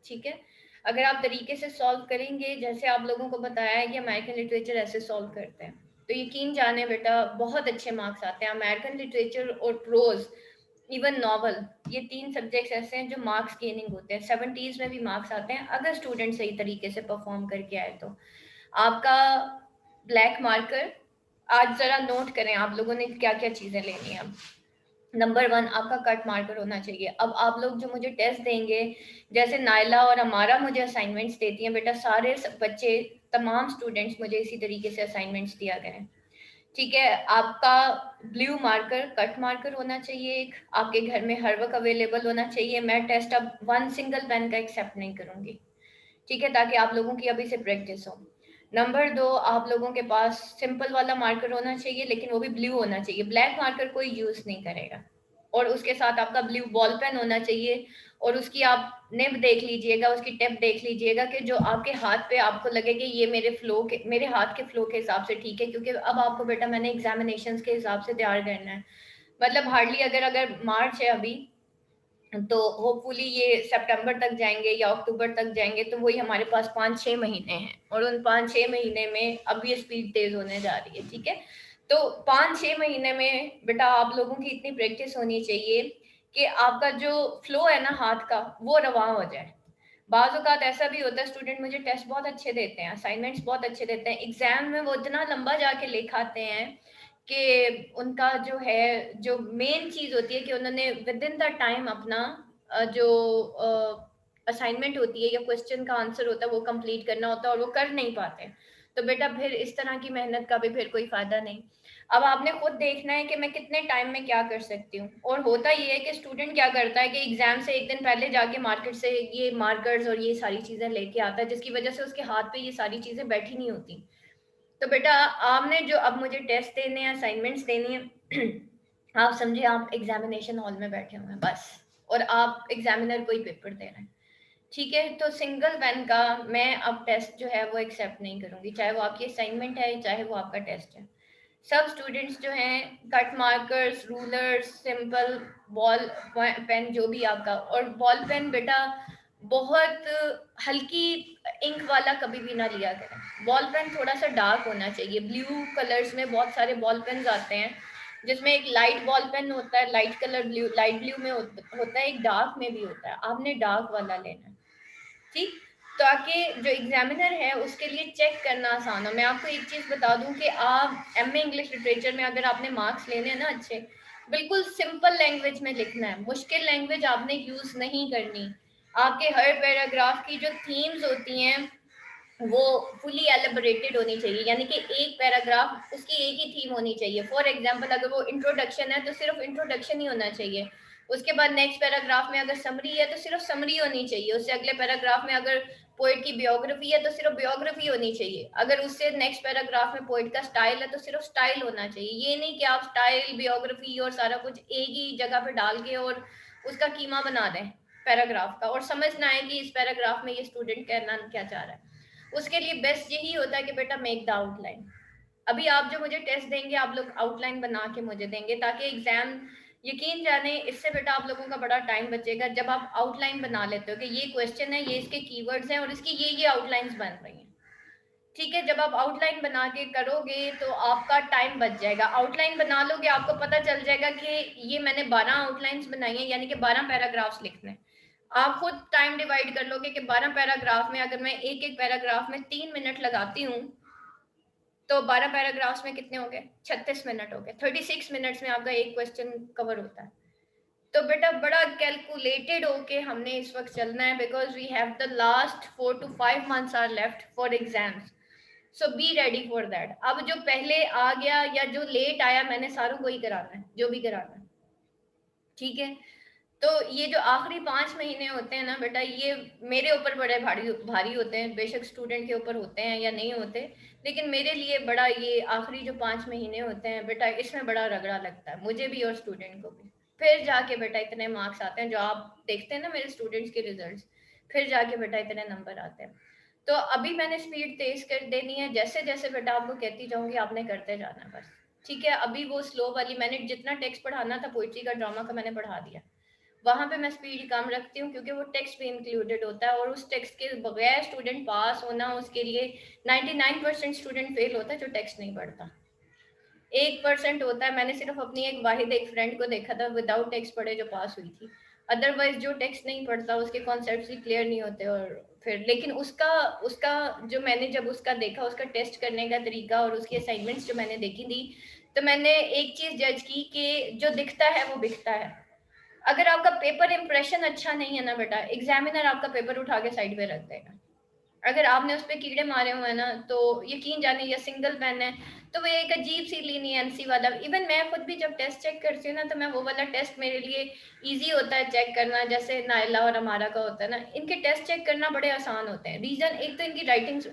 ठीक है। अगर आप तरीके से सॉल्व करेंगे, जैसे आप लोगों को बताया है कि अमेरिकन लिटरेचर ऐसे सॉल्व करते हैं, तो यकीन जाने बेटा बहुत अच्छे मार्क्स आते हैं। अमेरिकन लिटरेचर और प्रोज, इवन नॉवल, ये 3 सब्जेक्ट्स ऐसे हैं जो मार्क्स गेनिंग होते हैं। 70s में भी मार्क्स आते हैं अगर स्टूडेंट सही तरीके से परफॉर्म करके आए तो। आपका ब्लैक मार्कर, आज जरा नोट करें आप लोगों ने क्या क्या चीजें लेनी है। नंबर 1 आपका कट मार्कर होना चाहिए। अब आप लोग जो मुझे टेस्ट देंगे, जैसे नायला और हमारा मुझे असाइनमेंट्स देती हैं बेटा, सारे बच्चे, तमाम स्टूडेंट्स मुझे इसी तरीके से असाइनमेंट्स दिया करें। ठीक है। आपका ब्लू मार्कर, कट मार्कर होना चाहिए एक, आपके घर में हर वक्त अवेलेबल होना चाहिए। मैं टेस्ट अब 1 सिंगल पेन का एक्सेप्ट नहीं करूंगी, ठीक है, ताकि आप लोगों की अभी से प्रैक्टिस हो। नंबर 2, आप लोगों के पास सिंपल वाला मार्कर होना चाहिए, लेकिन वो भी ब्लू होना चाहिए। ब्लैक मार्कर कोई यूज नहीं करेगा। और उसके साथ आपका ब्लू बॉल पेन होना चाहिए। और उसकी आप निब देख लीजिएगा, उसकी टिप देख लीजिएगा कि जो आपके हाथ पे आपको लगे कि ये मेरे फ्लो के, मेरे हाथ के फ्लो के हिसाब से ठीक है, क्योंकि अब आपको बेटा मैंने एग्जामिनेशन के हिसाब से तैयार करना है। मतलब हार्डली अगर अगर मार्च है अभी, तो होपफुली ये सितंबर तक जाएंगे या अक्टूबर तक जाएंगे, तो वही हमारे पास 5-6 महीने हैं। और उन 5-6 महीने में अब ये स्पीड तेज होने जा रही है, ठीक है। तो 5-6 महीने में बेटा आप लोगों की इतनी प्रैक्टिस होनी चाहिए कि आपका जो फ्लो है ना हाथ का, वो रवा हो जाए। बाज़ औक़ात ऐसा भी होता है, स्टूडेंट मुझे टेस्ट बहुत अच्छे देते हैं, असाइनमेंट्स बहुत अच्छे देते हैं, एग्जाम में वो इतना लंबा जाके लिखाते हैं कि उनका जो है, जो मेन चीज़ होती है कि उन्होंने विद इन द टाइम अपना जो असाइनमेंट होती है या क्वेश्चन का आंसर होता है वो कंप्लीट करना होता है, और वो कर नहीं पाते। तो बेटा फिर इस तरह की मेहनत का भी फिर कोई फ़ायदा नहीं। अब आपने खुद देखना है कि मैं कितने टाइम में क्या कर सकती हूँ। और होता ये है कि स्टूडेंट क्या करता है कि एग्जाम से एक दिन पहले जाके मार्केट से ये मार्कर्स और ये सारी चीज़ें लेके आता है, जिसकी वजह से उसके हाथ पे ये सारी चीज़ें बैठी नहीं होती। तो बेटा आपने जो अब मुझे टेस्ट देने हैं, असाइनमेंट्स देनी है, आप समझे आप एग्जामिनेशन हॉल में बैठे हुए हैं बस, और आप एग्जामिनर को ही पेपर दे रहे हैं, ठीक है। तो सिंगल पेन का मैं अब टेस्ट जो है वो एक्सेप्ट नहीं करूंगी, चाहे वो आपकी असाइनमेंट है चाहे वो आपका टेस्ट है। सब स्टूडेंट्स जो हैं कट markers, rulers, simple ball pen जो भी आपका, और बॉल पेन बेटा बहुत हल्की इंक वाला कभी भी ना लिया करें। बॉल पेन थोड़ा सा डार्क होना चाहिए। ब्लू कलर्स में बहुत सारे बॉल पेन्स आते हैं, जिसमें एक लाइट बॉल पेन होता है, light colour blue, light blue में होता है, एक डार्क में भी होता है। आपने डार्क वाला लेना है, ठीक, ताकि जो एग्जामिनर है उसके लिए चेक करना आसान हो। मैं आपको एक चीज बता दूं कि आप एमए इंग्लिश लिटरेचर में अगर आपने मार्क्स लेने हैं ना अच्छे, बिल्कुल सिंपल लैंग्वेज में लिखना है, मुश्किल लैंग्वेज आपने यूज नहीं करनी। आपके हर पैराग्राफ की जो थीम्स होती हैं वो फुली एलिबरेटेड होनी चाहिए, यानी कि एक पैराग्राफ उसकी एक ही थीम होनी चाहिए। फॉर एग्जांपल अगर वो इंट्रोडक्शन है तो सिर्फ इंट्रोडक्शन ही होना चाहिए। उसके बाद नेक्स्ट पैराग्राफ में अगर समरी है तो सिर्फ समरी होनी चाहिए। उससे अगले पैराग्राफ में अगर पोइट की बायोग्राफी है तो सिर्फ बायोग्राफी होनी चाहिए। अगर उससे नेक्स्ट पैराग्राफ में पोइट का स्टाइल है तो सिर्फ स्टाइल होना चाहिए। ये नहीं कि आप स्टाइल, बायोग्राफी और सारा कुछ एक ही जगह पे डाल के और उसका कीमा बना दें पैराग्राफ का, और समझ ना आए कि इस पैराग्राफ में ये स्टूडेंट कहना क्या चाह रहा है। उसके लिए बेस्ट यही होता है कि बेटा मेक द आउटलाइन। अभी आप जो मुझे टेस्ट देंगे आप लोग आउटलाइन बना के मुझे देंगे, ताकि एग्जाम, यकीन जाने इससे बेटा आप लोगों का बड़ा टाइम बचेगा जब आप आउटलाइन बना लेते हो कि ये क्वेश्चन है, ये इसके कीवर्ड्स हैं और इसकी ये आउटलाइंस बन रही हैं, ठीक है। जब आप आउटलाइन बना के करोगे तो आपका टाइम बच जाएगा। आउटलाइन बना लोगे आपको पता चल जाएगा कि ये मैंने 12 आउटलाइंस बनाई हैं, यानी कि 12 पैराग्राफ्स लिखने हैं। आप खुद टाइम डिवाइड कर लोगे कि 12 पैराग्राफ में अगर मैं एक एक पैराग्राफ में 3 मिनट लगाती हूँ, तो 12 पैराग्राफ्स में कितने हो गए, 36 मिनट हो गए। 36 मिनट्स में आपका एक क्वेश्चन कवर होता है। तो बेटा बड़ा कैलकुलेटेड होके हमने इस वक्त चलना है, because we have the last 4 to 5 months are left for exams. So be ready for that. अब जो पहले आ गया या जो लेट आया, मैंने सारों को ही कराना है जो भी कराना है, ठीक है। तो ये जो आखिरी 5 महीने होते हैं ना बेटा, ये मेरे ऊपर बड़े भारी भारी होते हैं, बेशक स्टूडेंट के ऊपर होते हैं या नहीं होते, लेकिन मेरे लिए बड़ा, ये आखिरी जो 5 महीने होते हैं बेटा, इसमें बड़ा रगड़ा लगता है मुझे भी और स्टूडेंट को भी। फिर जाके बेटा इतने मार्क्स आते हैं, जो आप देखते हैं ना मेरे स्टूडेंट्स के रिजल्ट, फिर जाके बेटा इतने नंबर आते हैं। तो अभी मैंने स्पीड तेज कर देनी है, जैसे जैसे बेटा आपको कहती जाऊंगी आपने करते जाना बस, ठीक है। अभी वो स्लो वाली मैंने जितना टेक्स्ट पढ़ाना था पोइट्री का, ड्रामा का, मैंने पढ़ा दिया। वहां पे मैं स्पीड कम रखती हूँ, क्योंकि वो टेक्स्ट भी इंक्लूडेड होता है, और उस टेक्स्ट के बगैर स्टूडेंट पास होना, उसके लिए 99% स्टूडेंट फेल होता है जो टेक्स्ट नहीं पढ़ता। 1% होता है, मैंने सिर्फ अपनी एक फ्रेंड को देखा था विदाउट टेक्स्ट पढ़े जो पास हुई थी। अदरवाइज जो टेक्स्ट नहीं पढ़ता उसके कॉन्सेप्ट्स भी क्लियर नहीं होते। और फिर लेकिन उसका उसका जो मैंने जब उसका देखा, उसका टेस्ट करने का तरीका और उसकी असाइनमेंट्स जो मैंने देखी थी, तो मैंने एक चीज जज की कि जो दिखता है वो बिकता है। अगर आपका पेपर इंप्रेशन अच्छा नहीं है ना बेटा, एग्जामिनर आपका पेपर उठा के साइड पे रख देगा। अगर आपने उस पर कीड़े मारे हुए हैं ना, तो यकीन जाने, या सिंगल पेन है तो वो एक अजीब सी लीनियंसी वाला, इवन मैं खुद भी जब टेस्ट चेक करती हूँ ना, तो मैं वो वाला टेस्ट मेरे लिए इजी होता है चेक करना, जैसे नायला और हमारा का होता है ना, इनके टेस्ट चेक करना बड़े आसान होते हैं। रीजन एक तो इनकी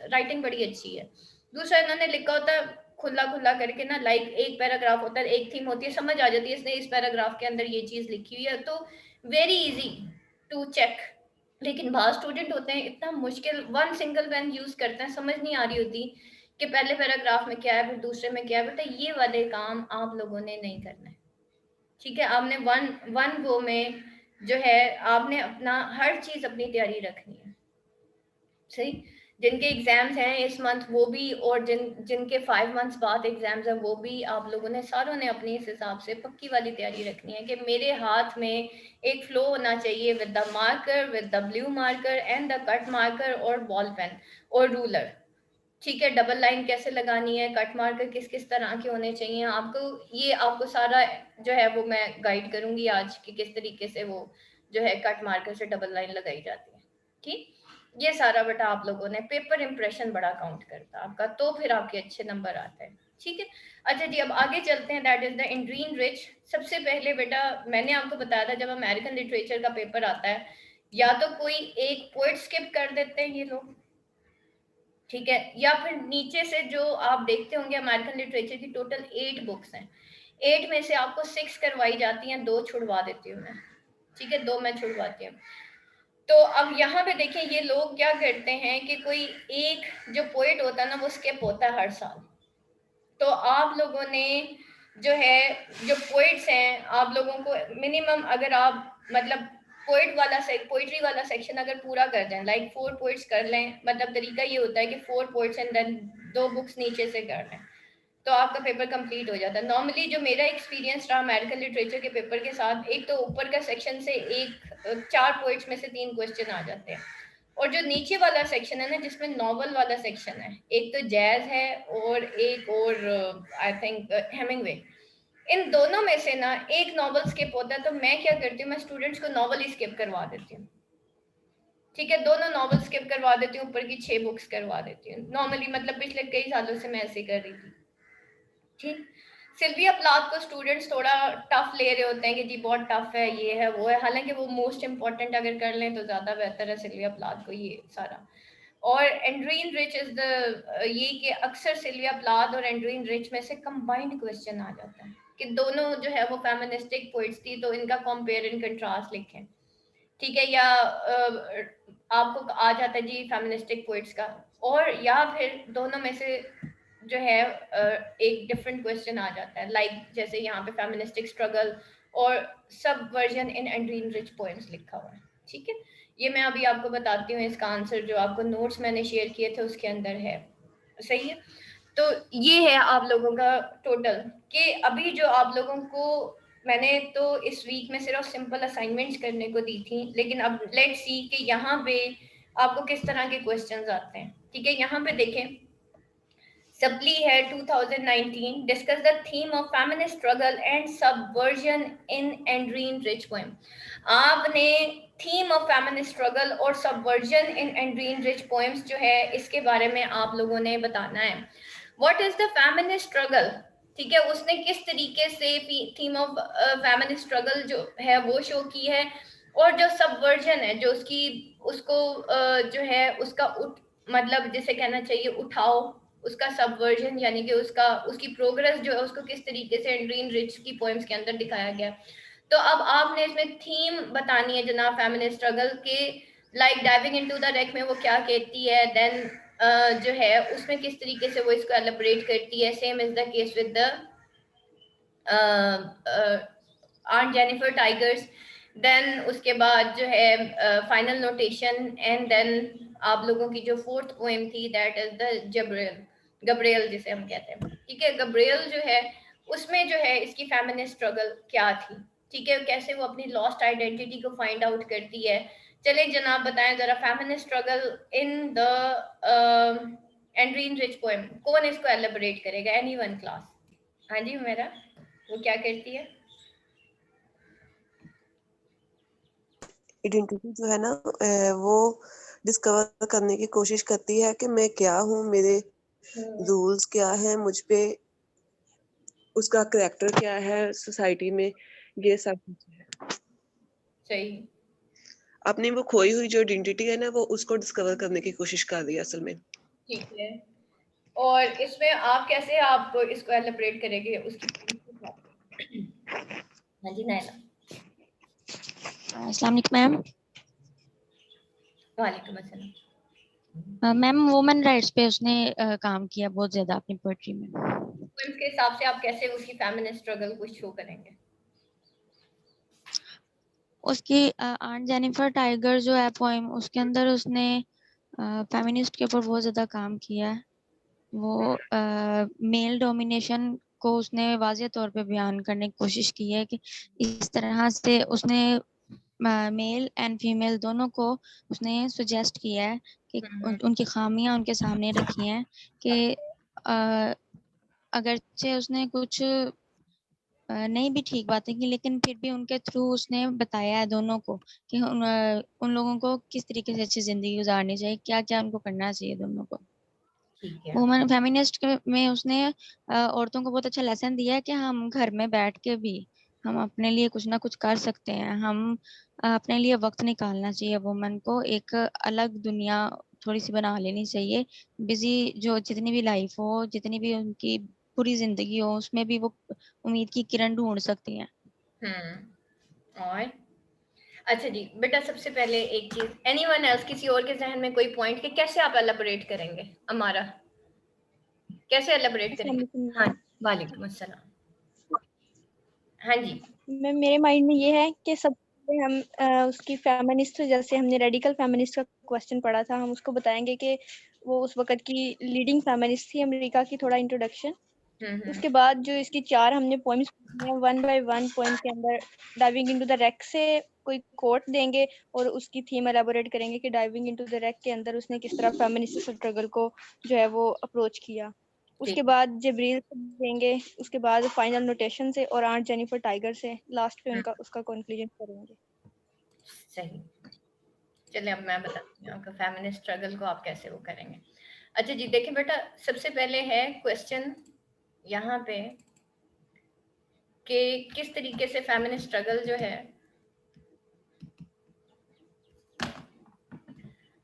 राइटिंग बड़ी अच्छी है, दूसरा इन्होंने लिखा होता है खुला खुला करके ना, लाइक एक पैराग्राफ होता है, एक थीम होती है, समझ आ जाती है इसने इस पैराग्राफ के अंदर ये चीज लिखी हुई है, तो वेरी इजी टू चेक। लेकिन बहुत स्टूडेंट होते हैं इतना मुश्किल वन सिंगल पेन यूज करते हैं, समझ नहीं आ रही होती कि पहले पैराग्राफ में क्या है फिर दूसरे में क्या है। बेटा ये वाले काम आप लोगों ने नहीं करना है, ठीक है? आपने वन वन गो में जो है आपने अपना हर चीज अपनी तैयारी रखनी है, सही। जिनके एग्जाम्स हैं इस मंथ वो भी, और जिनके 5 मंथ्स बाद एग्जाम्स हैं वो भी, आप लोगों ने सारों ने अपनी इस हिसाब से पक्की वाली तैयारी रखनी है कि मेरे हाथ में एक फ्लो होना चाहिए with the marker, with the blue marker and the cut marker और बॉल पेन और रूलर। ठीक है, डबल लाइन कैसे लगानी है, कट मार्कर किस किस तरह के होने चाहिए, आपको ये आपको सारा जो है वो मैं गाइड करूंगी आज कि किस तरीके से वो जो है कट मार्कर से डबल लाइन लगाई जाती है। ठीक, ये सारा बेटा आप लोगों ने, पेपर इंप्रेशन बड़ा काउंट करता है आपका, तो फिर आपके अच्छे नंबर आते हैं। ठीक है, अच्छा जी, अब आगे चलते हैं। That is the Adrienne Rich. सबसे पहले बेटा मैंने आपको बताया था, जब अमेरिकन लिटरेचर का पेपर आता है, या तो कोई एक पोइट स्किप कर देते हैं ये लोग, ठीक है, या फिर नीचे से जो आप देखते होंगे अमेरिकन लिटरेचर की टोटल 8 बुक्स हैं, 8 में से आपको 6 करवाई जाती हैं, 2 छुड़वा देती हूँ मैं, ठीक है, 2 मैं छुड़वाती हूँ। तो अब यहाँ पे देखें ये लोग क्या करते हैं कि कोई एक जो पोइट होता है ना वो स्किप होता है हर साल। तो आप लोगों ने जो है, जो पोइट्स हैं, आप लोगों को मिनिमम, अगर आप मतलब पोइट्री वाला सेक्शन अगर पूरा कर दें, लाइक 4 पोइट्स कर लें, मतलब तरीका ये होता है कि 4 पोइट्स एंड देन 2 बुक्स नीचे से कर लें, तो आपका पेपर कंप्लीट हो जाता है। नॉर्मली जो मेरा एक्सपीरियंस रहा अमेरिकन लिटरेचर के पेपर के साथ, एक तो ऊपर का सेक्शन से एक 4 पोइट्स में से 3 क्वेश्चन आ जाते हैं, और जो नीचे वाला सेक्शन है ना, जिसमें नॉवल वाला सेक्शन है, एक तो जैज है और एक और आई थिंक हेमिंगवे, इन दोनों में से ना एक नॉवल स्किप होता है, तो मैं क्या करती हूँ, मैं स्टूडेंट्स को नॉवल ही स्किप करवा देती हूँ। ठीक है, दोनों नॉवल स्किप करवा देती हूँ, ऊपर की 6 बुक्स करवा देती हूँ नॉर्मली, मतलब पिछले कई सालों से मैं ऐसे कर रही थी। ठीक, सिल्विया प्लाथ को स्टूडेंट्स थोड़ा टफ ले रहे होते हैं कि जी बहुत टफ है, ये है वो है, हालांकि वो मोस्ट इंपॉर्टेंट अगर कर लें तो ज्यादा बेहतर है सिल्विया प्लाथ को ये सारा। और एंड्रीन रिच इज द ये कि अक्सर सिल्विया प्लाथ और एंड्रीन रिच में से कंबाइंड क्वेश्चन आ जाता है कि दोनों जो है वो फेमिनिस्टिक पोइट्स थी, तो इनका कंपेयर एंड कंट्रास्ट लिखें। ठीक है, या आपको आ जाता है जी फेमिनिस्टिक पोइट्स का, और या फिर दोनों में से जो है एक डिफरेंट क्वेश्चन आ जाता है, लाइक जैसे यहाँ पे फेमिनिस्टिक स्ट्रगल और सब वर्जन इन एंड्रीन रिच पोएम्स लिखा हुआ है। ठीक है, ये मैं अभी आपको बताती हूँ, इसका आंसर जो आपको नोट्स मैंने शेयर किए थे उसके अंदर है, सही है। तो ये है आप लोगों का टोटल, कि अभी जो आप लोगों को मैंने तो इस वीक में सिर्फ सिंपल असाइनमेंट्स करने को दी थी, लेकिन अब लेट्स सी कि यहाँ पे आपको किस तरह के क्वेश्चंस आते हैं। ठीक है, यहाँ पे देखें, सप्ली है 2019, discuss the theme of feminist struggle and subversion in Adrienne Rich poem. आपने थीम ऑफ फेमिनिस्ट स्ट्रगल और subversion in Adrienne Rich poems जो है इसके बारे में आप लोगों ने बताना है। What is the feminist struggle, ठीक है, उसने किस तरीके से थीम ऑफ फेमिनिस्ट स्ट्रगल जो है वो शो की है, और जो सबवर्जन है जो उसकी उसको जो है उसका मतलब जिसे कहना चाहिए उठाओ, उसका सबवर्जन यानी कि उसका उसकी प्रोग्रेस जो है उसको किस तरीके से एंड्रीन रिच की पोएम्स के अंदर दिखाया गया। तो अब आपने इसमें थीम बतानी है जनाब फेमिनिस्ट स्ट्रगल के, like diving into the wreck में वो क्या कहती है, देन जो है उसमें किस तरीके से वो इसको एलिब्रेट करती है। Same is the case with the art Jennifer tigers, then उसके बाद जो है फाइनल नोटेशन, एंड देन आप लोगों की जो फोर्थ पोएम थी दैट इज द जब्रियल, गब्रियल जिसे हम कहते हैं, ठीक है। गब्रियल जो है उसमें जो है इसकी फेमिनिस्ट स्ट्रगल क्या थी, ठीक है, कैसे वो अपनी लॉस्ट आइडेंटिटी को फाइंड आउट करती है। चले जनाब बताएं जरा feminist struggle in the Adrienne Rich poem, कौन इसको एलिबरेट करेगा, एनीवन क्लास? हाँ जी मेरा, वो क्या करती है? आइडेंटिटी जो है ना वो डिस्कवर करने की कोशिश करती है कि मैं क्या हूँ, मेरे रूल्स क्या है, मुझ पे उसका कैरेक्टर क्या है सोसाइटी में, ये सब कुछ है। सही। अपनी वो खोई हुई जो आइडेंटिटी है ना वो उसको डिस्कवर करने की कोशिश कर रही है असल में। ठीक है, और इसमें आप कैसे आप इसको एलिब्रेट करेंगे उसकी? हाँ जी नायला। अस्सलाम वालेकुम मैम। वालेकुम अस्सलाम। मैम वुमेन राइट्स पे उसने काम किया बहुत ज्यादा अपनी पोएट्री में। तो इसके हिसाब से आप कैसे उसकी फेमिनिस्ट स्ट्रगल को शो करेंगे? उसकी आंट जेनिफर टाइगर जो है पोएम, उसके अंदर उसने फेमिनिस्ट के ऊपर बहुत ज्यादा काम किया है। वो मेल डोमिनेशन को उसने वाज़ेह तौर पे बयान करने की कोशिश की है कि इस तरह से उसने मेल एंड फीमेल दोनों को उसने सजेस्ट किया है कि उनकी खामियां उनके सामने रखी हैं कि अगरचे उसने कुछ नहीं भी ठीक बातें की, लेकिन फिर भी उनके थ्रू उसने बताया है दोनों को कि उन लोगों को किस तरीके से अच्छी जिंदगी गुजारनी चाहिए, क्या क्या उनको करना चाहिए दोनों को। वुमेन फेमिनिस्ट में उसने औरतों को बहुत अच्छा लेसन दिया है कि हम घर में बैठ के भी हम अपने लिए कुछ ना कुछ कर सकते हैं। हम अपने लिए वक्त निकालना चाहिए। वुमेन को एक अलग दुनिया थोड़ी सी बना लेनी चाहिए। बिजी जो जितनी भी लाइफ हो, जितनी भी उनकी पूरी जिंदगी हो, उसमें भी वो उम्मीद की किरण ढूंढ सकती हैं। और अच्छा जी बेटा, सबसे पहले एक चीज, एनीवन एल्स, किसी और के जहन में कोई पॉइंट कि कैसे आप एलिबरेट करेंगे? हमारा कैसे एलिबरेट करेंगे? हाँ वालेकुम अस्सलाम। हाँ जी मैं, मेरे माइंड में ये है कि सबसे हम उसकी फेमिनिस्ट, जैसे हमने रेडिकल फेमिनिस्ट का क्वेश्चन पढ़ा था, हम उसको बताएंगे कि वो उस वक्त की लीडिंग फेमिनिस्ट थी अमेरिका की, थोड़ा इंट्रोडक्शन। उसके बाद जो इसकी 4 हमने पॉइंट्स पढ़े हैं, 1 बाय 1 पॉइंट के अंदर डाइविंग इनटू द रैक से कोई कोट देंगे और उसकी थीम एलाबोरेट करेंगे कि डाइविंग इनटू द रैक के अंदर उसने किस तरह फेमिनिस्ट स्ट्रगल को जो है वो अप्रोच किया। उसके बाद जबरील से देंगे, उसके बाद फाइनल नोटेशन से, और आंट जेनिफर टाइगर से लास्ट पे उनका उसका कंक्लूजन करेंगे। सही। चलिए अब मैं बताती हूँ आपका फेमिनिस्ट स्ट्रगल को आप कैसे वो करेंगे। अच्छा जी देखिए बेटा, सबसे पहले है क्वेश्चन यहाँ पे कि किस तरीके से फेमिनिस्ट स्ट्रगल जो है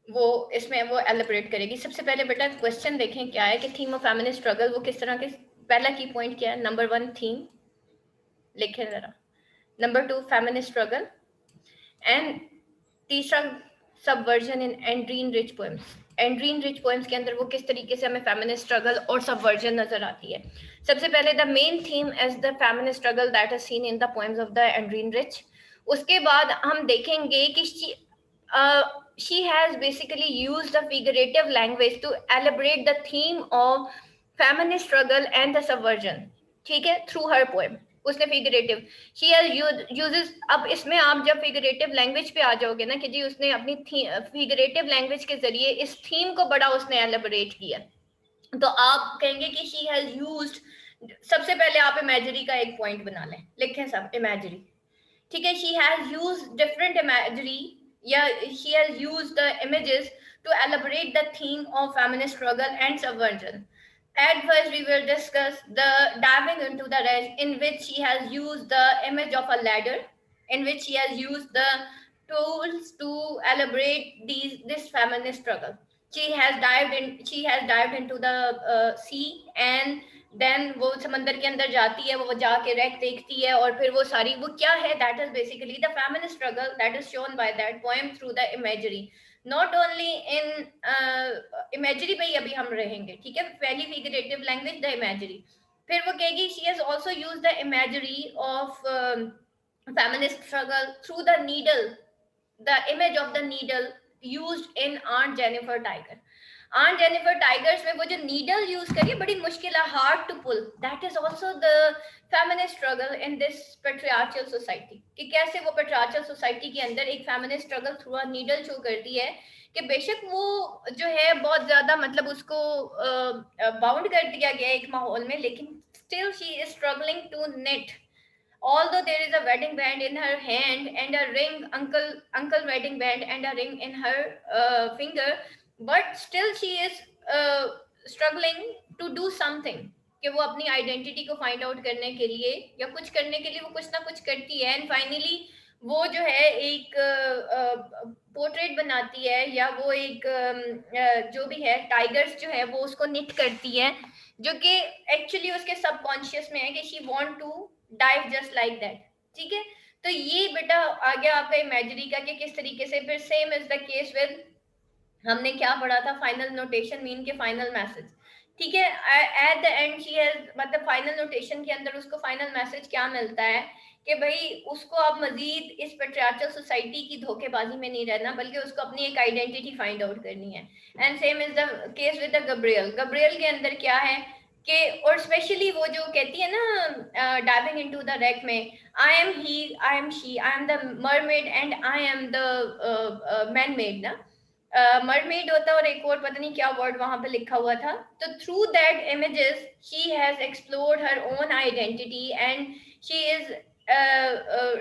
वो इसमें वो एलिब्रेट करेगी। सबसे पहले बेटा क्वेश्चन देखें क्या है कि थीम ऑफ फेमिनिस्ट स्ट्रगल वो किस तरह के, पहला की पॉइंट क्या है, नंबर 1 थीम लिखे जरा, नंबर 2 फेमिनिस्ट स्ट्रगल, एंड तीसरा subversion in Adrienne Rich poems. एंड्रीन रिच पोएम्स के अंदर वो किस तरीके से हमें फेमिनिस्ट स्ट्रगल और सबवर्जन नजर आती है। सबसे पहले the main theme as the feminist struggle that is seen in the poems of the Adrienne Rich. उसके बाद हम देखेंगे कि she has basically used the figurative language to elaborate the theme of feminist struggle and the subversion, ठीक है, through her poem। उसने figurative she uses, अब इसमें आप जब फिगरेटिव लैंग्वेज पे आ जाओगे ना कि जी उसने अपनी फिगरेटिव लैंग्वेज के जरिए इस थीम को बड़ा उसने एलिबरेट किया, तो आप कहेंगे कि शी हैज यूज्ड, सबसे पहले आप इमेजरी का एक पॉइंट बना लें, लिखें सब इमेजरी, ठीक है। She has used different imagery या she has used the images to elaborate the theme of feminist struggle and subversion. At first, we will discuss the diving into the range, in which she has used the image of a ladder, in which she has used the tools to elaborate this feminist struggle. She has dived into the sea, and then वो समंदर के अंदर जाती है, वो जाके rack देखती है, और फिर वो सारी वो क्या है, that is basically the feminist struggle that is shown by that poem through the imagery. Not only in imagery पे ही अभी हम रहेंगे, ठीक है, पहली फिगरेटिव लैंग्वेज द इमेजरी, फिर वो कहेगी she has also used the imagery of feminist struggle through the needle, the image of the needle used in Aunt Jennifer Tiger. Aunt Jennifer Tigers में वो जो needle use करी बड़ी मुश्किल है, hard to pull. That is also the feminist struggle in this patriarchal society. कि कैसे वो patriarchal society के अंदर एक feminist struggle through a needle show करती है कि बेशक वो जो है बहुत ज्यादा मतलब उसको बाउंड कर दिया गया एक माहौल में, लेकिन still she is struggling to knit. Although there is a wedding band in her hand and a ring, uncle wedding band and a ring in her finger, but still she is struggling to do something, कि वो अपनी identity को find out करने के लिए या कुछ करने के लिए वो कुछ ना कुछ करती है, एंड फाइनली वो जो है एक पोर्ट्रेट बनाती है, या वो एक जो भी है टाइगर्स जो है वो उसको निट करती है, जो कि एक्चुअली उसके सबकॉन्शियस में है कि she want to dive just like that. ठीक है, तो ये बेटा आ गया आपका इमेजरी का कि किस तरीके से. फिर same is the case with, हमने क्या पढ़ा था, फाइनल नोटेशन मीन के फाइनल मैसेज. ठीक है, at the end she has, मतलब फाइनल नोटेशन के अंदर उसको फाइनल मैसेज क्या मिलता है कि भाई उसको अब मजीद इस पेट्रियार्चल सोसाइटी की धोखेबाजी में नहीं रहना, बल्कि उसको अपनी एक आइडेंटिटी फाइंड आउट करनी है. And same is the case with the Gabriel. Gabriel के अंदर क्या है कि, और स्पेशली वो जो कहती है ना डाइविंग इनटू द रैक में, आई am he, I am she, I am the mermaid and I am the man made ना, मरमेड होता है और एक और पता नहीं क्या वर्ड वहां पे लिखा हुआ था. तो through that images she has explored her own identity and she is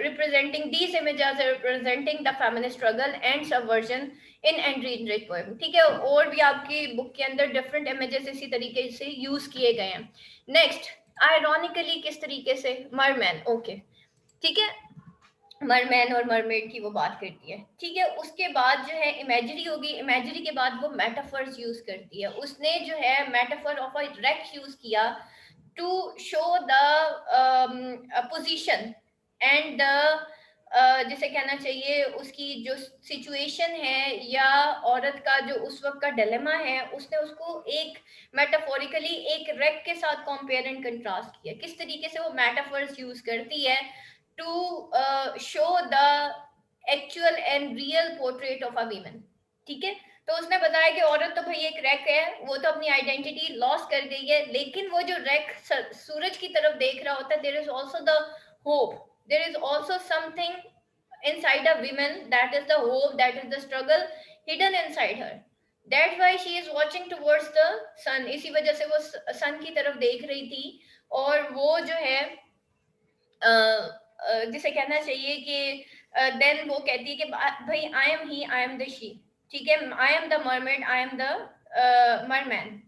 representing, these images are representing the feminist struggle and subversion in Henry Enrich poem. ठीक है, और भी आपकी बुक के अंदर डिफरेंट इमेजेस इसी तरीके से यूज किए गए हैं. नेक्स्ट, आयरॉनिकली किस तरीके से, मरमैन. ओके, ठीक है, मरमैन और मरमेड की वो बात करती है. ठीक है, उसके बाद जो है इमेजरी होगी. इमेजरी के बाद वो मेटाफर्स यूज करती है. उसने जो है metaphor of a wreck use किया to show the position and the जिसे कहना चाहिए उसकी जो सिचुएशन है या औरत का जो उस वक्त का डिलेमा है, उसने उसको एक मेटाफोरिकली एक रेक के साथ कंपेयर एंड कंट्रास्ट किया. किस तरीके से वो मेटाफर्स यूज करती है to show the actual and real portrait of a women. ठीक है, तो उसने बताया कि औरत तो भाई एक रैक है, वो तो अपनी आइडेंटिटी लॉस कर गई है, लेकिन वो जो रैक सूरज की तरफ देख रहा होता है, there is also the hope, there is also something inside a woman, that is the hope, that is the struggle hidden inside her. That's why she is watching towards the sun. इसी वजह से वो सन की तरफ देख रही थी, और वो जो है जिसे कहना चाहिए कि देन वो कहती है कि भाई I am he, I am the she. ठीक है, I am the mermaid, I am the merman.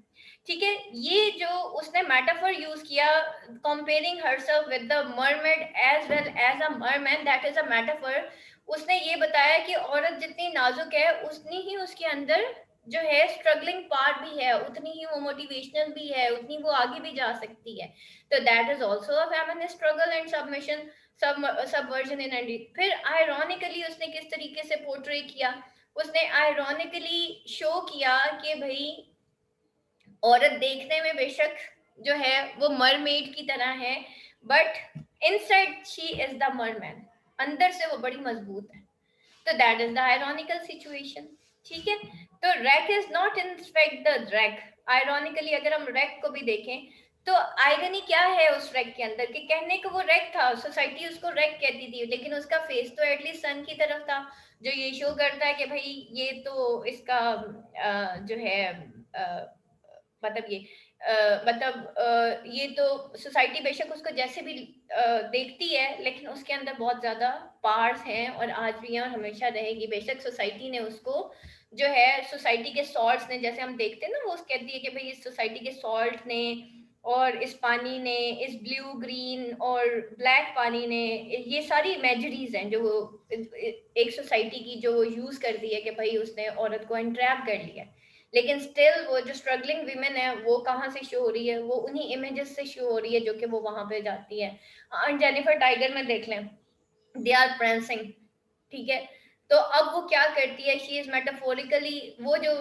ठीक है, ये जो उसने मेटाफर यूज किया comparing herself with the mermaid as well as a merman, that is a metaphor. उसने ये बताया कि औरत जितनी नाजुक है उतनी ही उसके अंदर जो है स्ट्रगलिंग पार्ट भी है, उतनी ही वो मोटिवेशनल भी है, उतनी वो आगे भी जा सकती है. तो that is also a feminist struggle and submission, subversion in and. फिर आयरॉनिकली उसने किस तरीके से पोर्ट्रे किया, उसने आयरॉनिकली शो किया कि भाई औरत देखने में बेशक जो है वो मरमेड की तरह है, but inside she is the merman. अंदर से वो बड़ी मजबूत है. तो that is the ironical situation. ठीक है, तो rack is not in fact the rack. Ironically अगर हम रैक को भी देखें तो आयरनी क्या है उस रैक के अंदर, कि कहने को वो रैक था, सोसाइटी उसको रैक कहती थी, लेकिन उसका फेस तो एटलीस्ट सन की तरफ था, जो ये शो करता है कि भाई ये तो इसका जो है मतलब ये ये तो सोसाइटी बेशक उसको जैसे भी देखती है, लेकिन उसके अंदर बहुत ज्यादा पार्ट्स हैं और आज भी हैं और हमेशा रहेगी. बेशक सोसाइटी ने उसको जो है सोसाइटी के सॉल्ट्स ने, जैसे हम देखते हैं ना, वो कहती है कि भाई इस सोसाइटी के सॉल्ट ने और इस पानी ने, इस ब्लू ग्रीन और ब्लैक पानी ने, ये सारी इमेजरीज हैं जो एक सोसाइटी की जो यूज करती है कि भाई उसने औरत को एंट्रैप कर लिया. लेकिन स्टिल वो जो स्ट्रगलिंग वीमेन है वो कहाँ से शो हो रही है, वो उन्हीं इमेजेस से शो हो रही है जो कि वो वहां पे जाती है. जेनिफर टाइगर में देख लें, दे आर प्रेंसिंग. ठीक है, तो अब वो क्या करती है, शी इज मेटाफोरिकली, वो जो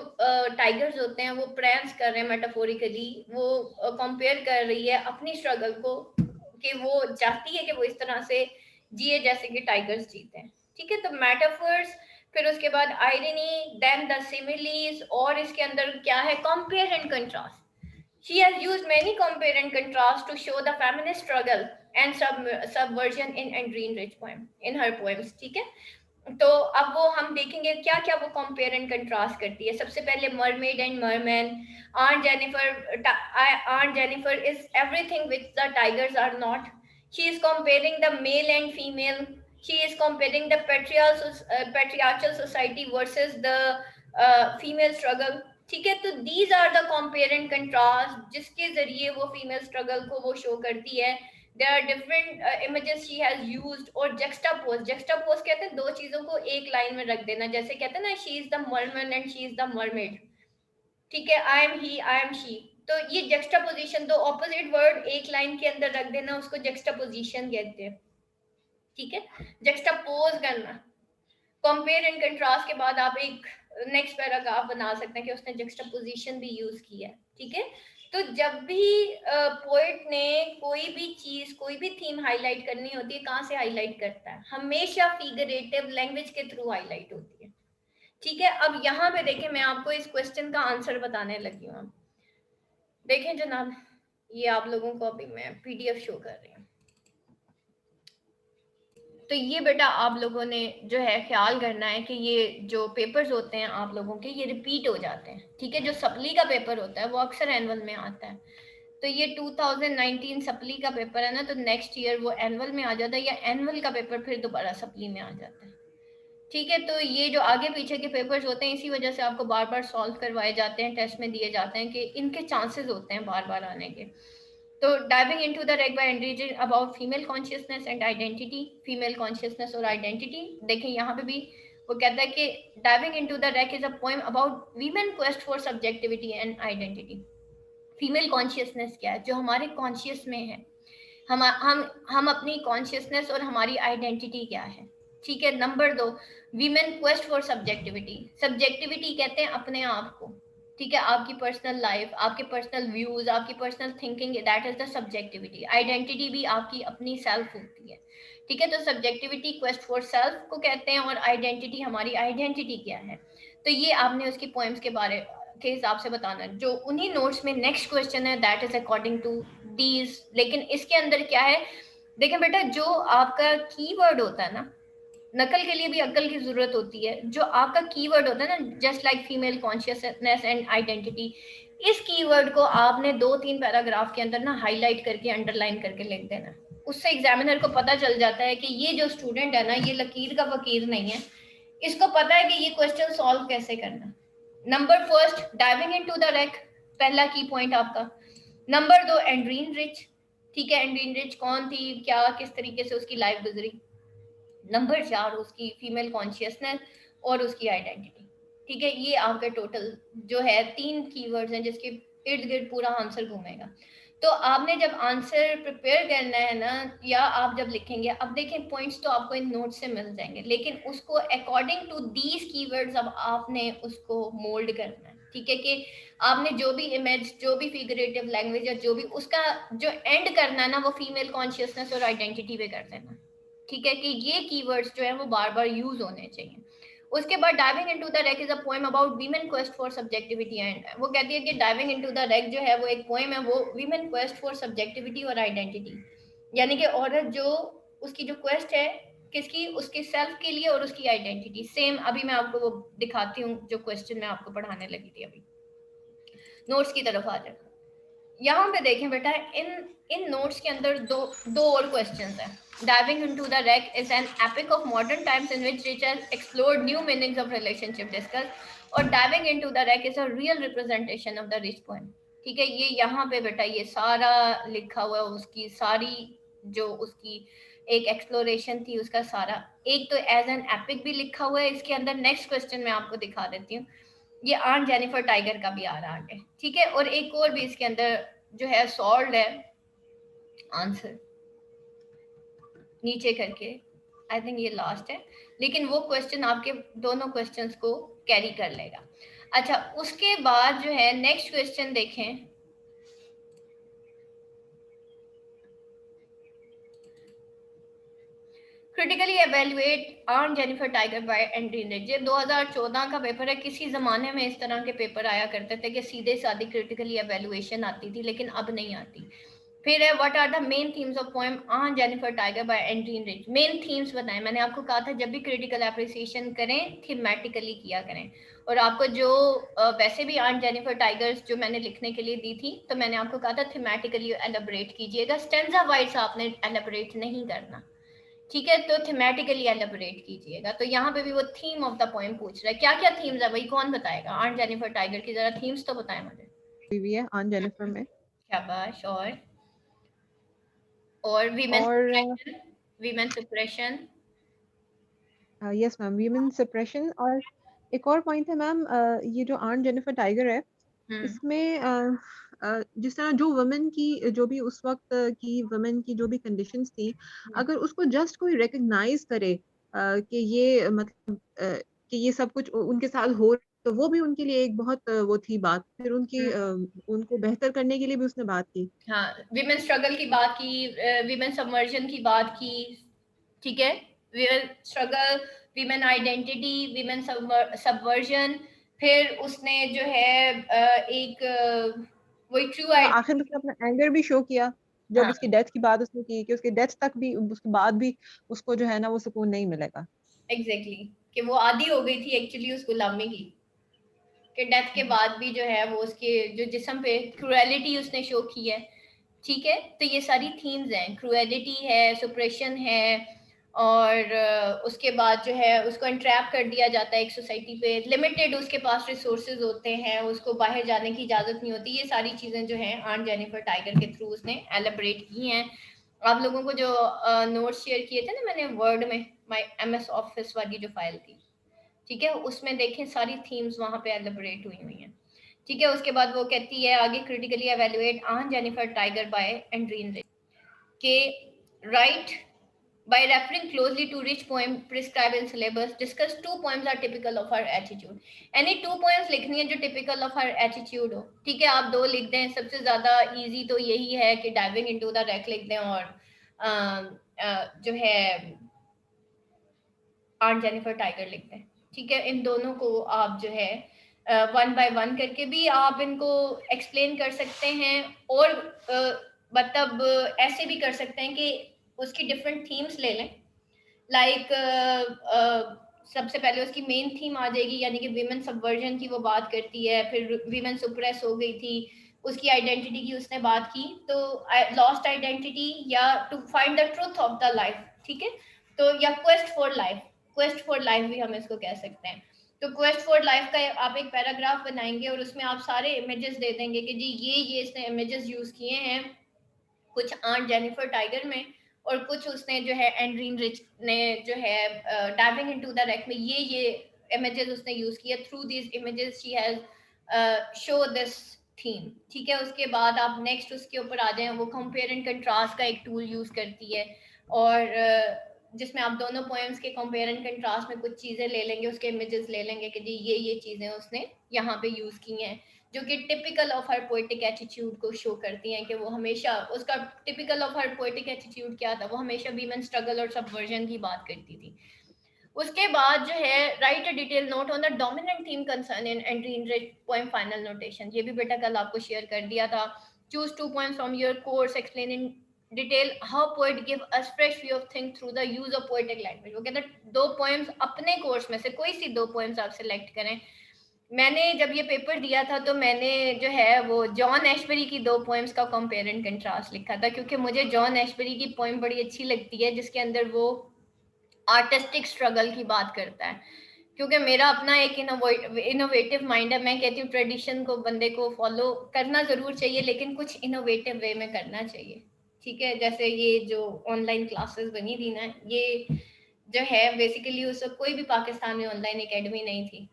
टाइगर्स होते हैं वो प्रेंस कर रहे हैं मेटाफोरिकली, वो कंपेयर कर रही है अपनी स्ट्रगल को, कि वो चाहती है कि वो इस तरह से जिए जैसे कि टाइगर्स जीते हैं, ठीक है। तो मेटाफर्स, फिर उसके बाद आयरनी, देन द सिमिलीज, और इसके अंदर क्या है, compare and contrast. She has used many compare and contrast to show the feminist struggle and subversion in Andreen Rich poem, in her poems, ठीक है। तो अब वो हम देखेंगे क्या क्या वो कंपेयर एंड कंट्रास्ट करती है। सबसे पहले mermaid and merman, Aunt Jennifer is everything which the tigers are not. She is comparing the male and female. She is comparing the patriarchal society versus the female struggle, ठीक है। तो these are the compare and contrast जिसके जरिए वो female struggle को वो show करती है। There are different images she has used, और जक्स्टापोज कहते हैं दो चीजों को एक लाइन में रख देना, जैसे कहते हैं ना she is the merman and she is the mermaid, ठीक है। I am he, I am she, तो ये जक्स्टापोजिशन, दो ऑपोजिट वर्ड एक लाइन के अंदर रख देना, उसको जक्स्टापोजिशन कहते हैं, ठीक है। जक्स्टापोज करना, कंपेयर एंड कंट्रास्ट के बाद आप एक नेक्स्ट पैराग्राफ बना सकते हैं कि उसने जक्स्टापोजिशन भी यूज किया है, ठीक है। तो जब भी पोएट ने कोई भी चीज, कोई भी थीम हाईलाइट करनी होती है, कहाँ से हाईलाइट करता है, हमेशा फिगरेटिव लैंग्वेज के थ्रू हाईलाइट होती है, ठीक है। अब यहाँ पे देखें, मैं आपको इस क्वेश्चन का आंसर बताने लगी हूँ। देखें जनाब, ये आप लोगों को अभी मैं PDF शो कर रही हूँ। तो ये बेटा आप लोगों ने जो है ख्याल करना है कि ये जो पेपर्स होते हैं आप लोगों के, ये रिपीट हो जाते हैं, ठीक है। जो सप्ली का पेपर होता है वो अक्सर एनुअल में आता है। तो ये 2019 सप्ली का पेपर है ना, तो नेक्स्ट ईयर वो एनुअल में आ जाता है, या एनुअल का पेपर फिर दोबारा सप्ली में आ जाता है, ठीक है। तो ये जो आगे पीछे के पेपर्स होते हैं, इसी वजह से आपको बार बार सॉल्व करवाए जाते हैं, टेस्ट में दिए जाते हैं कि इनके चांसेस होते हैं बार बार आने के। तो diving into the wreck by Adrienne about female consciousness and identity, female consciousness और आइडेंटिटी। देखें यहाँ पे भी वो कहता है कि diving into the wreck is a poem about women quest for subjectivity and identity. Female consciousness क्या है, जो हमारे कॉन्शियस में है, हम अपनी कॉन्शियसनेस और हमारी आइडेंटिटी क्या है, ठीक है। Number 2, women quest for subjectivity. Subjectivity कहते हैं अपने आप को, ठीक है, आपकी पर्सनल लाइफ, आपके पर्सनल व्यूज, आपकी personal thinking, that is the subjectivity. Identity भी आपकी अपनी सेल्फ होती है, ठीक है। तो सब्जेक्टिविटी क्वेस्ट फॉर सेल्फ को कहते हैं, और आइडेंटिटी, हमारी आइडेंटिटी क्या है। तो ये आपने उसकी पोएम्स के बारे के हिसाब से बताना है। जो उन्हीं नोट्स में नेक्स्ट क्वेश्चन है, that is according to these. लेकिन इसके अंदर क्या है, देखें बेटा, जो आपका कीवर्ड होता है ना, नकल के लिए भी अक्ल की जरूरत होती है। जो आपका कीवर्ड होता है ना, just like female consciousness and identity, इस कीवर्ड को आपने 2-3 पैराग्राफ के अंदर ना हाईलाइट करके, अंडरलाइन करके लिख देना। उससे एग्जामिनर को पता चल जाता है कि ये जो स्टूडेंट है ना, ये लकीर का फकीर नहीं है, इसको पता है कि ये क्वेश्चन सॉल्व कैसे करना। Number first, diving into the wreck, पहला की पॉइंट आपका। नंबर 2, एंड्रीन रिच, ठीक है। एंड्रीन रिच कौन थी, क्या, किस तरीके से उसकी लाइफ गुजरी। नंबर 4, उसकी फीमेल कॉन्शियसनेस और उसकी आइडेंटिटी, ठीक है। ये आपके टोटल जो है 3 कीवर्ड्स हैं जिसके इर्द गिर्द पूरा आंसर घूमेगा। तो आपने जब आंसर प्रिपेयर करना है ना, या आप जब लिखेंगे, अब देखें पॉइंट्स तो आपको इन नोट से मिल जाएंगे, लेकिन उसको अकॉर्डिंग टू दीज कीवर्ड्स अब आपने उसको मोल्ड करना है, ठीक है। कि आपने जो भी इमेज, जो भी फिगरेटिव लैंग्वेज, या जो भी उसका जो एंड करना है ना, वो फीमेल कॉन्शियसनेस और आइडेंटिटी पे कर देना, ठीक है। कि ये कीवर्ड्स जो है वो बार बार यूज होने चाहिए। उसके बाद diving into the wreck is a poem about women quest for subjectivity and, वो कहती है कि डाइविंग इनटू द रेक जो है वो एक पोएम है, वो वीमेन क्वेस्ट फॉर सब्जेक्टिविटी और आइडेंटिटी, यानी कि औरत जो उसकी जो क्वेस्ट है किसकी, उसके सेल्फ के लिए और उसकी आइडेंटिटी। सेम अभी मैं आपको वो दिखाती हूँ जो क्वेश्चन मैं आपको पढ़ाने लगी थी। अभी नोट्स की तरफ आ जाए, यहाँ पे देखें बेटा, इन नोट्स के अंदर दो और क्वेश्चंस हैं। Diving into the Wreck is an epic of modern times in which Rich has explored new meanings of relationship discussed, और Diving into the Wreck is a real representation of the Rich poem, ठीक है। ये यहाँ पे बेटा ये सारा लिखा हुआ है, उसकी सारी जो उसकी एक एक्सप्लोरेशन थी उसका सारा, एक तो एज एन एपिक भी लिखा हुआ है इसके अंदर। नेक्स्ट क्वेश्चन मैं आपको दिखा देती हूँ, ये आंट जेनिफर टाइगर का भी आ रहा है, ठीक है। और एक और भी इसके अंदर जो है सॉल्व है आंसर नीचे करके, आई थिंक ये लास्ट है, लेकिन वो क्वेश्चन आपके दोनों क्वेश्चंस को कैरी कर लेगा। अच्छा, उसके बाद जो है नेक्स्ट क्वेश्चन देखें, critically evaluate on Jennifer tiger by Adrienne Rich. ये 2014 का पेपर है। किसी जमाने में इस तरह के पेपर आया करते थे कि सीधे साधी क्रिटिकली एवेल्युएशन आती थी, लेकिन अब नहीं आती। फिर है what are the main themes of poem on Jennifer tiger by Adrienne Rich. Main themes बताएं। मैंने आपको कहा था जब भी क्रिटिकल एप्रिसिएशन करें थीमेटिकली किया करें। और आपको जो वैसे भी ऑन जेनिफर टाइगर्स जो मैंने लिखने के लिए दी थी, तो मैंने आपको कहा था थीमेटिकली एलेबोरेट कीजिएगा, स्टेंजा वाइज आपने एलेबोरेट नहीं करना, ठीक है? तो थीमेटिकली एलेबोरेट कीजिएगा। तो यहाँ पे भी वो थीम ऑफ द पोएम पूछ रहा है। क्या क्या थीम्स है भाई, कौन बताएगा? ऑन जेनिफर टाइगर की जरा थीम्स तो बताएं मुझे। भी है ऑन जेनिफर में। शाबाश। और women suppression. Yes ma'am, women suppression. और एक और पॉइंट है मैम, ये जो ऑन जेनिफर टाइगर है, इसमें जिस तरह जो वुमेन की जो भी उस वक्त की वुमेन की जो भी कंडीशंस थी, अगर उसको जस्ट कोई रिकग्नाइज करे कि ये मतलब कि ये सब कुछ उनके साथ हो, तो वो भी उनके लिए एक बहुत वो थी बात। फिर उनकी उनको बेहतर करने के लिए भी उसने बात की। हाँ, विमेन स्ट्रगल की बात की, विमेन सबमर्जन की बात की, ठीक है? Women struggle, women identity, women subversion. फिर उसने जो है एक वही ट्रू आखिर में उसने अपना एंगर भी शो किया जब हाँ, उसकी डेथ की बात उसने की, कि उसके डेथ तक भी, उसके बाद भी उसको जो है ना वो सुकून नहीं मिलेगा। एग्जैक्टली, कि वो आदी हो गई थी एक्चुअली उस गुलामी की, कि डेथ के बाद भी जो है वो उसके जो जिस्म पे क्रूएलिटी उसने शो की है, ठीक है? तो ये सारी थीम्स हैं, क्रूएलिटी है, सुप्रेशन है, और उसके बाद जो है उसको एंट्रैप कर दिया जाता है एक सोसाइटी पे, लिमिटेड उसके पास रिसोर्सेज होते हैं, उसको बाहर जाने की इजाजत नहीं होती। ये सारी चीजें जो हैं ऑन जेनिफर टाइगर के थ्रू उसने एलिब्रेट की हैं। आप लोगों को जो नोट्स शेयर किए थे ना मैंने वर्ड में, माय MS ऑफिस वाली जो फाइल थी, ठीक है, उसमें देखें सारी थीम्स वहां पे एलिब्रेट हुई हैं, ठीक है? उसके बाद वो कहती है आगे, critically evaluate on Jennifer tiger by Adrienne Rich के write by referring closely to rich poem prescribed in syllabus, discuss 2 poems are typical of her attitude. Any 2 poems लिखनी है जो typical of her attitude हो, ठीक है? आप 2 लिख दें। सबसे ज्यादा easy तो यही है कि diving into the wreck लिख दें, और जो है ऑन जेनिफर टाइगर लिख दें, ठीक है? इन दोनों को आप जो है 1 by 1 करके भी आप इनको एक्सप्लेन कर सकते हैं, और मतलब ऐसे भी कर सकते हैं कि उसकी डिफरेंट थीम्स ले लें। लाइक सबसे पहले उसकी मेन थीम आ जाएगी, यानी कि विमेन सबवर्जन की वो बात करती है, फिर विमेन सुप्रेस हो गई थी, उसकी आइडेंटिटी की उसने बात की, तो लॉस्ट आइडेंटिटी या to find the truth of the life, ठीक है? तो या क्वेस्ट फॉर लाइफ भी हम इसको कह सकते हैं। तो क्वेस्ट फॉर लाइफ का आप एक पैराग्राफ बनाएंगे और उसमें आप सारे इमेजेस दे देंगे कि जी ये इसने इमेजेस यूज किए हैं, कुछ ऑन जेनिफर टाइगर में, और कुछ उसने जो है एंड्रीन रिच ने जो है डाइविंग इनटू द रेक में ये इमेजेस उसने यूज किया। Through these images she has show this theme, ठीक है? उसके बाद आप नेक्स्ट उसके ऊपर आ जाएं, वो कंपेयर एंड कंट्रास्ट का एक टूल यूज करती है, और जिसमें आप दोनों पोएम्स के कंपेयर एंड कंट्रास्ट में कुछ चीजें ले लेंगे, उसके इमेजेस ले लेंगे कि जी ये चीजें उसने यहाँ पे यूज की हैं, जो कि typical of her poetic attitude को शो करती हैं, कि वो हमेशा उसका typical of her poetic attitude क्या था, वो हमेशा वीमेन स्ट्रगल और सबवर्जन की बात करती थी। उसके बाद जो है right a detail note on the dominant theme concern in Adrienne Rich poem final notation. ये भी बेटा कल आपको शेयर कर दिया था। Choose 2 poems from your course, explain in detail how poet give us fresh view of think through the use of poetic language. वो कहते हैं 2 poems अपने कोर्स में से कोई सी 2 poems आप सिलेक्ट करें। मैंने जब ये पेपर दिया था तो मैंने जो है वो जॉन एशबरी की 2 पोएम्स का कंपेयर एंड कंट्रास्ट लिखा था, क्योंकि मुझे जॉन एशबरी की पोएम बड़ी अच्छी लगती है, जिसके अंदर वो आर्टिस्टिक स्ट्रगल की बात करता है। क्योंकि मेरा अपना एक इनोवेटिव माइंड है, मैं कहती हूँ ट्रेडिशन को बंदे को फॉलो करना जरूर चाहिए, लेकिन कुछ इनोवेटिव वे में करना चाहिए, ठीक है? जैसे ये जो ऑनलाइन क्लासेस बनी थी ना, ये जो है बेसिकली उस वक्त कोई भी पाकिस्तान में ऑनलाइन एकेडमी नहीं थी।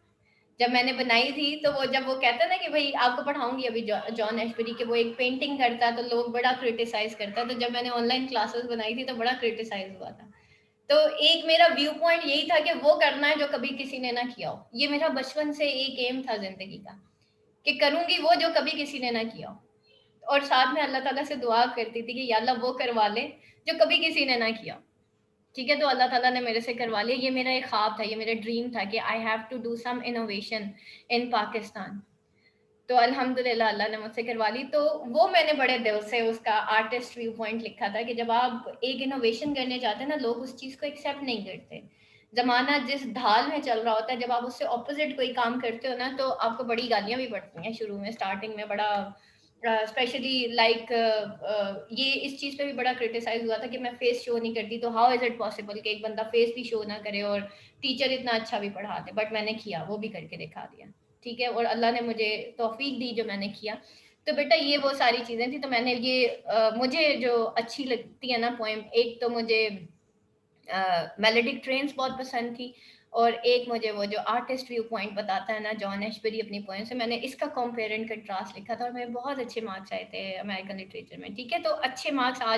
जब मैंने बनाई थी तो वो जब वो कहता ना कि भाई आपको पढ़ाऊंगी अभी जॉन एशबरी के, वो एक पेंटिंग करता है तो लोग बड़ा क्रिटिसाइज करता है, तो जब मैंने ऑनलाइन क्लासेस बनाई थी तो बड़ा क्रिटिसाइज हुआ था। तो एक मेरा व्यू पॉइंट यही था कि वो करना है जो कभी किसी ने ना किया हो। ये मेरा बचपन से एक एम था जिंदगी का, कि करूंगी वो जो कभी किसी ने ना किया हो, और साथ में अल्लाह ताला से दुआ करती थी कि या अल्लाह वो करवा ले जो कभी किसी ने ना किया। ठीक है, तो अल्लाह ताला ने मेरे से करवा लिया। ये मेरा एक ख्वाब था, ये मेरा ड्रीम था कि I have to do some innovation in Pakistan. तो अल्हम्दुलिल्लाह अल्लाह ने मुझसे करवा ली। तो वो मैंने बड़े दिल से उसका आर्टिस्ट व्यू पॉइंट लिखा था कि जब आप एक इनोवेशन करने जाते हैं ना, लोग उस चीज़ को एक्सेप्ट नहीं करते। ज़माना जिस ढाल में चल रहा होता है, जब आप उससे ऑपोजिट कोई काम करते हो ना, तो आपको बड़ी गालियाँ भी पड़ती हैं शुरू में, स्टार्टिंग में बड़ा स्पेशली लाइक ये इस चीज़ पे भी बड़ा क्रिटिसाइज हुआ था कि मैं फेस शो नहीं करती, तो हाउ इज़ इट पॉसिबल कि एक बंदा फेस भी शो ना करे और टीचर इतना अच्छा भी पढ़ा दे। बट मैंने किया, वो भी करके दिखा दिया। ठीक है, और अल्लाह ने मुझे तौफीक दी जो मैंने किया। तो बेटा ये वो सारी चीज़ें थी। तो मैंने ये मुझे जो अच्छी लगती है ना पोएम, एक तो मुझे मेलोडिक ट्रेन्स बहुत पसंद थी, और एक मुझे वो जो आर्टिस्ट व्यू पॉइंट बताता है ना जॉन एशबरी अपनी पोएम से, मैंने इसका कंपेयर एंड कंट्रास्ट लिखा था और मेरे बहुत अच्छे मार्क्स आए थे अमेरिकन लिटरेचर में। ठीक है, तो अच्छे मार्क्स आज